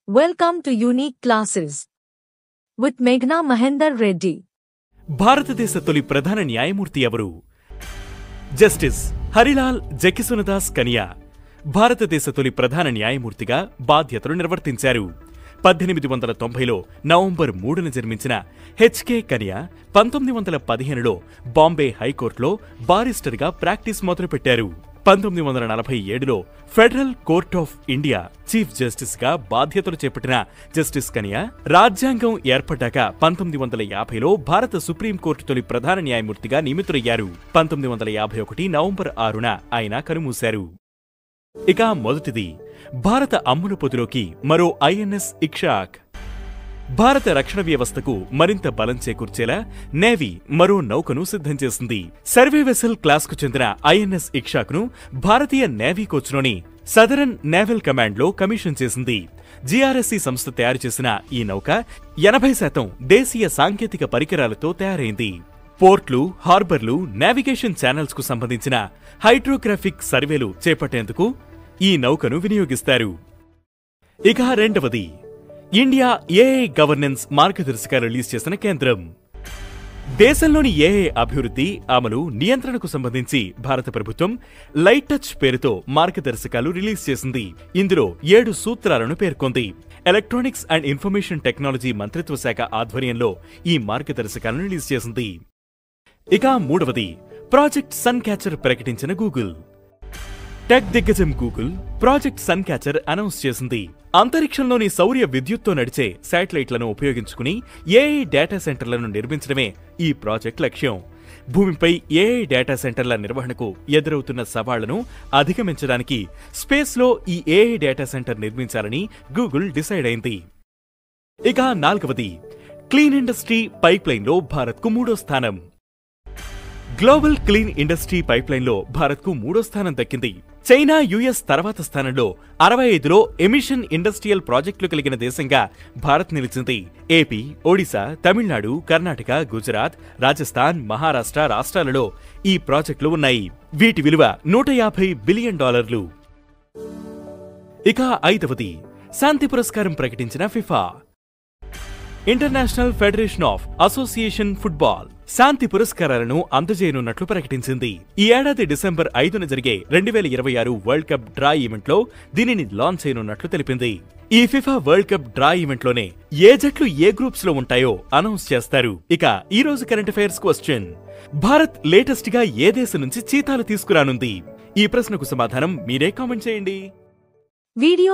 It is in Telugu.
Welcome to Unique Classes with Meghna Mahender Reddy. భారతదేశ తొలి ప్రధాన న్యాయమూర్తి ఎవరు? జస్టిస్ హరిలాల్ జకిసునదాస్ కనియా భారతదేశ తొలి ప్రధాన న్యాయమూర్తిగా బాధ్యతలు నిర్వర్తించారు. 1890లో నవంబర్ 3న జన్మించిన హెచ్కే కనియా 1915లో బాంబే హైకోర్టులో బారిస్టర్గా ప్రాక్టీస్ మొదలుపెట్టారు. 1947లో federal court of India chief జస్టిస్గా బాధ్యతలు చేపట్టిన జస్టిస్ కనియా రాజ్యాంగం ఏర్పడ్డాక 1950లో భారత సుప్రీంకోర్టు తొలి ప్రధాన న్యాయమూర్తిగా నియమితులయ్యారు. 1951 నవంబర్ 6న ఆయన కనుమూశారు. ఇక మొదటిది, భారత అమ్ముల పొదిలోకి మరో ఐఎన్ఎస్ ఇక్షాక్. భారత రక్షణ వ్యవస్థకు మరింత బలం చేకూర్చేలా నేవీ మరో నౌకను సిద్ధం చేసింది. సర్వే వెసల్ క్లాస్కు చెందిన ఐఎన్ఎస్ ఇక్షాక్ను భారతీయ నేవీ కోచ్లోని సదరన్ నేవల్ కమాండ్లో కమిషన్ చేసింది. జిఆర్ఎస్సి సంస్థ తయారు చేసిన ఈ నౌక 80% దేశీయ సాంకేతిక పరికరాలతో తయారైంది. పోర్ట్లు, హార్బర్లు, నావిగేషన్ ఛానల్స్ కు సంబంధించిన హైడ్రోగ్రాఫిక్ సర్వేలు చేపట్టేందుకు ఈ నౌకను వినియోగిస్తారు. ఇక రెండవది, ఇండియా ఏఐ గవర్నెన్స్ మార్గదర్శకాలు రిలీజ్ చేసిన కేంద్రం. దేశంలోని ఏఐ అభివృద్ధి, అమలు, నియంత్రణకు సంబంధించి భారత ప్రభుత్వం లైట్ టచ్ పేరుతో మార్గదర్శకాలు రిలీజ్ చేసింది. ఇందులో 7 సూత్రాలను పేర్కొంది. ఎలక్ట్రానిక్స్ అండ్ ఇన్ఫర్మేషన్ టెక్నాలజీ మంత్రిత్వ శాఖ ఆధ్వర్యంలో ఈ మార్గదర్శకాలను రిలీజ్ చేసింది. ఇక మూడవది, ప్రాజెక్ట్ సన్ క్యాచర్ ప్రకటించిన గూగుల్. టెక్ దిగ్గజం Google project suncatcher announce చేసింది. అంతరిక్షంలోని సౌర్య విద్యుత్తో నడిచే శాటిలైట్లను ఉపయోగించుకుని ఏఐ డేటా సెంటర్లను నిర్మించడమే ఈ ప్రాజెక్ట్ లక్ష్యం. భూమిపై ఏఐ డేటా సెంటర్ల నిర్వహణకు ఎదురవుతున్న సవాళ్లను అధిగమించడానికి స్పేస్లో ఈ ఏఐ డేటా సెంటర్ నిర్మించాలని గూగుల్ డిసైడ్ అయింది. ఇక నాలుగవది, క్లీన్ ఇండస్ట్రీ పైప్లైన్లో భారత్కు 3వ స్థానం. గ్లోబల్ క్లీన్ ఇండస్ట్రీ పైప్లైన్లో భారత్కు 3వ స్థానం దక్కింది. చైనా, యుఎస్ తర్వాత స్థానంలో 65లో ఎమిషన్ ఇండస్ట్రియల్ ప్రాజెక్టులు కలిగిన దేశంగా భారత్ నిలిచింది. ఏపీ, ఒడిశా, తమిళనాడు, కర్ణాటక, గుజరాత్, రాజస్థాన్, మహారాష్ట్ర రాష్ట్రాలలో ఈ ప్రాజెక్టులు ఉన్నాయి. వీటి విలువ $150 బిలియన్. ఇక ఐదవది, శాంతి పురస్కారం ప్రకటించిన FIFA. International federation of association football శాంతి పురస్కారాలను అందజేయనున్నట్లు ప్రకటించింది. ఈ ఏడాది డిసెంబర్ 5న జరిగే 2026 వరల్డ్ కప్ డ్రా ఈవెంట్లో దీనిని లాంచ్ చేయనున్నట్లు తెలిపింది. ఈ ఫిఫా వరల్డ్ కప్ డ్రా ఈవెంట్లోనే ఏ జట్లు ఏ గ్రూప్స్ లో ఉంటాయో అనౌన్స్ చేస్తారు. ఇక ఈ రోజు current affairs question: Bharat latest గా ఏ దేశం నుంచి చీతాలు తీసుకురానుంది? ఈ ప్రశ్నకు సమాధానం మీరే కామెంట్ చేయండి. వీడియో